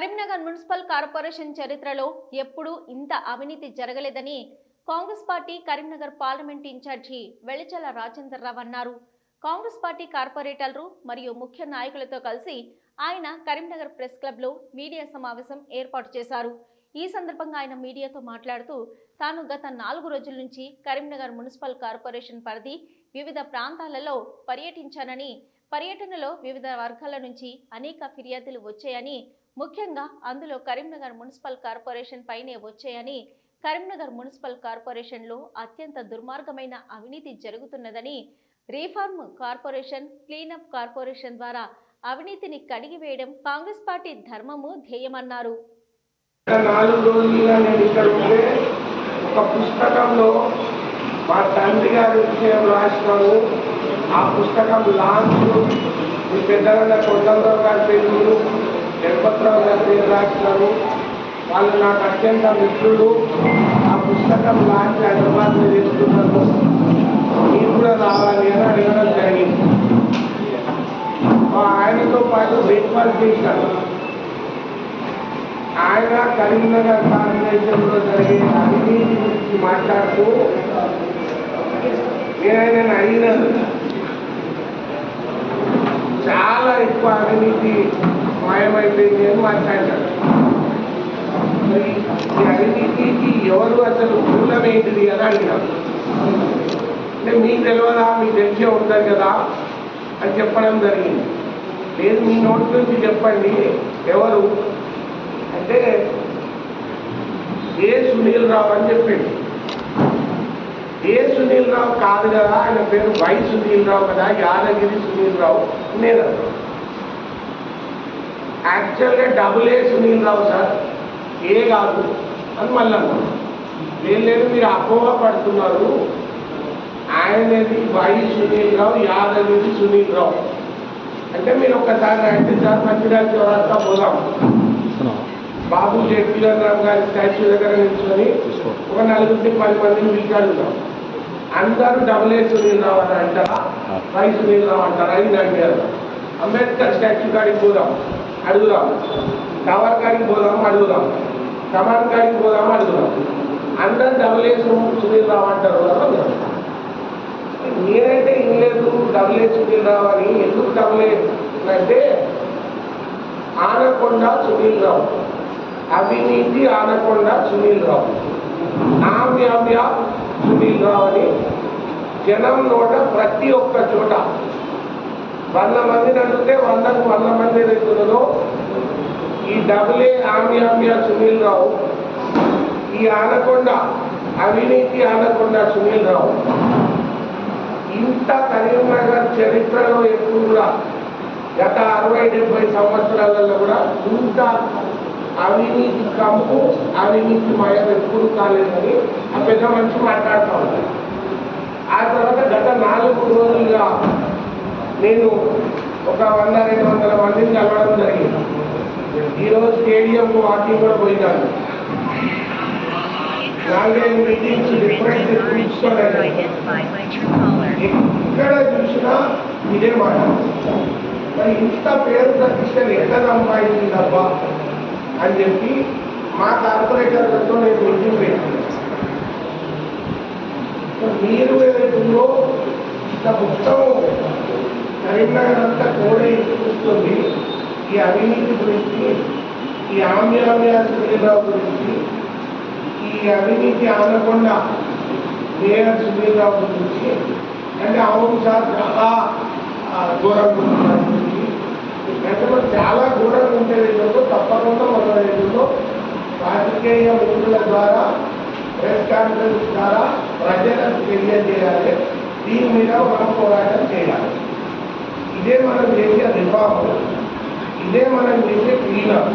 Karimnagar municipal corporation చరిత్రలో ఎప్పుడూ ఇంత అవినీతి జరగలేదని Congress party Karimnagar parliament incharge Velichala Rajender Rao అన్నారు. కాంగ్రెస్ పార్టీ కార్పొరేటర్లు మరియు ముఖ్య నాయకులతో కలిసి ఆయన కరీంనగర్ ప్రెస్ క్లబ్ లో మీడియా సమావేశం ఏర్పాటు చేశారు. ఈ సందర్భంగా ఆయన మీడియాతో మాట్లాడుతూ తాను గత 4 రోజుల నుంచి కరీంనగర్ మున్సిపల్ కార్పొరేషన్ పరిధి వివిధ ప్రాంతాలలో పర్యటించానని, పర్యటనలో వివిధ వర్గాల నుంచి అనేక ఫిర్యాదులు వచ్చాయని, ముఖ్యంగా అందులో కరీంనగర్ మున్సిపల్ కార్పొరేషన్ పైనే వచ్చాయని, కరీంనగర్ మున్సిపల్ కార్పొరేషన్లో అత్యంత దుర్మార్గమైన అవినీతి జరుగుతున్నదని, రీఫార్మ్ కార్పొరేషన్, క్లీనప్ కార్పొరేషన్ ద్వారా అవినీతిని కడిగివేయడం కాంగ్రెస్ పార్టీ ధర్మము ధ్యేయమన్నారు. 4 రోజులుగా నేను ఇక్కడ ఉంటే ఒక పుస్తకంలో మా తండ్రి గారి విషయం రాసినాము. ఆ పుస్తకం లాంచ్ మీ పెద్దల కొండలరావు గారి పేరు, గణపతిరావు గారి పేరు రాసినారు. వాళ్ళు నాకు అత్యంత మిత్రులు. ఆ పుస్తకం లాంచ్ హైదరాబాద్లో చేస్తున్నారు, మీరు కూడా రావాలి అని అడగడం జరిగింది. ఆయనతో పాటు బ్రేక్ఫాస్ట్ చేశాను. ఆయన కరీంనగర్ కార్పొరేషన్లో జరిగే అవినీతి గురించి మాట్లాడుతూ నేను ఆయనను అడిగినాను, చాలా ఎక్కువ అవినీతి మాయమైపోయింది అని మాట్లాడారు. మరి ఈ అవినీతికి ఎవరు అసలు మూలమేంటిది అని అడిగినారు. అంటే మీకు తెలియదా, మీకు తెలిసే ఉంటుంది కదా అని చెప్పడం జరిగింది. లేదు, మీ నోటి నుంచి చెప్పండి ఎవరు అంటే ఏ సునీల్ రావు అని చెప్పింది. ఏ సునీల్ రావు కాదు కదా, ఆయన పేరు వై సునీల్ రావు కదా, యాదగిరి సునీల్ రావు. నేను యాక్చువల్గా AA సునీల్ రావు సార్, ఏ కాదు అని మళ్ళీ లేదు మీరు అపోహ పడుతున్నారు, ఆయనది వై సునీల్ రావు, యాదగిరి సునీల్ రావు. అంటే మీరు ఒక్కసారి అంటే సార్ మంచిర్యాల చౌరస్తా పోదాం, బాబు జగజీవన్ రామ్ గారి స్టాచ్యూ దగ్గర నిల్చొని ఒక 4-10 మందిని పిలిచాడున్నాం. అందరూ AA సునీల్ రావు అని అంటారా, వై సునీల్ రావు అంటారా అని అడిగారు. అంబేద్కర్ స్టాచ్యూ కాడికి పోదాం అడుగుదాం, టవర్ కాడికి పోదాం అడుగుదాం, కమాన్ కాడికి పోదాం అడుగుదాం, అందరూ AA సునీల్ రావు అంటారు. నేనైతే ఏం లేదు AA సునీల్ రావు అని. ఎందుకు AA అంటే ఆనకొండ సునీల్ రావు, అవినీతి ఆనకొండ సునీల్ రావు, నామ్యామ్య సునీల్ రావు అని జనం నోట ప్రతి ఒక్క చోట 100 మందిని అడిగితే 100కు 100 మంది ఏదైతుందో ఈ AA ఆమ్యామ్య సునీల్ రావు, ఈ ఆనకొండ అవినీతి ఆనకొండ సునీల్ రావు ఇంత కరీంనగర్ చరిత్రలో ఎప్పుడు కూడా గత 60-70 సంవత్సరాలలో కూడా ఇంత అవినీతి కంపు, అవినీతి మయం ఎప్పుడు కాలేదని ఆ పెద్ద మనిషి మాట్లాడుతూ ఉంటారు. ఆ తర్వాత గత 4 రోజులుగా నేను ఒక 100-200 మందిని కలవడం జరిగింది. ఈరోజు స్టేడియం వాకింగ్ కూడా పోయినాను. 4-5 మీటింగ్స్ డిఫరెంట్ ఎక్కడ చూసినా ఇదే మాట. మరి ఇంత పేరు ప్రతిష్టలు ఎక్కడ సంపాదించిందబ్బా అని చెప్పి మా కార్పొరేటర్లతో నేను మీటింగ్ పెట్టాను. మీరు ఏదైతుందో ఇంత మొత్తం కరీంనగర్ అంతా కోడే చూస్తుంది ఈ అవినీతి గురించి, ఈ ఆమ్యామ్య సునీల్రావు గురించి, ఈ అవినీతి ఆనకొండ మేయర్ సునీల్రావు గురించి. అంటే అవును సార్ చాలా ఘోరంగా ఉంటుంది అంటే మనం చాలా ఘోరంగా ఉండేదో తప్పకుండా మొదలైతుందో రాజకీయ మిత్రుల ద్వారా ప్రెస్ కాన్ఫరెన్స్ ద్వారా ప్రజలకు తెలియజేయాలి. దీని మీద మనం పోరాటం చేయాలి. ఇదే మనం చేసే రిఫార్మ్, ఇదే మనం చేసే క్లీనప్.